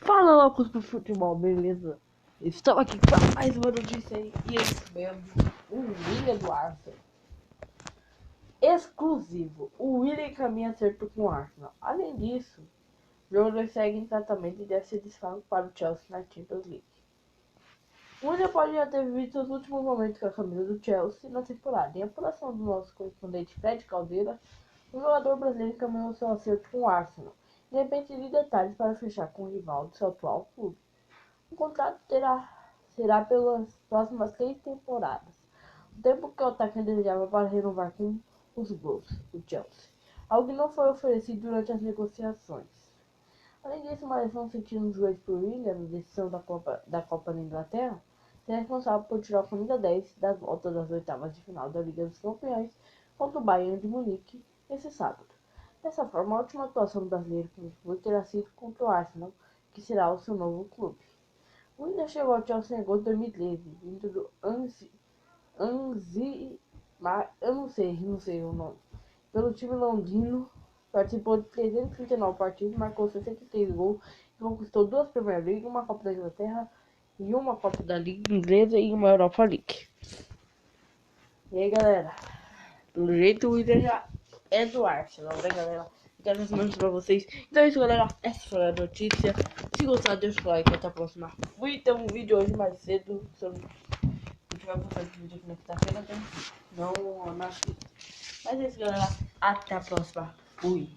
Fala, loucos pro futebol, beleza? Estamos aqui para mais uma notícia aí, e é isso mesmo, o William do Arsenal. Exclusivo, o William encaminha acerto com o Arsenal. Além disso, o jogador segue em tratamento e deve ser desfalque para o Chelsea na Champions League. O William pode já ter visto os últimos momentos com a camisa do Chelsea na temporada. Em apuração do nosso correspondente Fred Caldeira, o jogador brasileiro encaminhou seu acerto com o Arsenal, independente de detalhes para fechar com o rival do seu atual clube. O contrato será pelas próximas 6 temporadas, o tempo que o atacante desejava para renovar com os Blues, o Chelsea, algo que não foi oferecido durante as negociações. Além disso, uma lesão sentida no joelho por William, na decisão da Copa da Inglaterra, será responsável por tirar o camisa 10 da volta das oitavas de final da Liga dos Campeões contra o Bayern de Munique nesse sábado. Dessa forma, a última atuação do brasileiro com o clube terá sido contra o Arsenal, que será o seu novo clube. O Willian chegou ao Chelsea em agosto de 2013, vindo do eu não sei o nome. Pelo time londrino, participou de 339 partidas, marcou 63 gols e conquistou 2 Premier League, uma Copa da Inglaterra e uma Copa da Liga Inglesa e uma Europa League. E aí, galera, pelo jeito o Willian já é do Arsenal, né, galera? Quero mostrar pra vocês. Então é isso, galera. Essa foi a notícia. Se gostar, deixa o like. Até a próxima. Fui ter um vídeo hoje mais cedo. Se eu não tiver postado esse vídeo aqui na quinta-feira, então não na sexta. Mas é isso, galera. Até a próxima. Fui.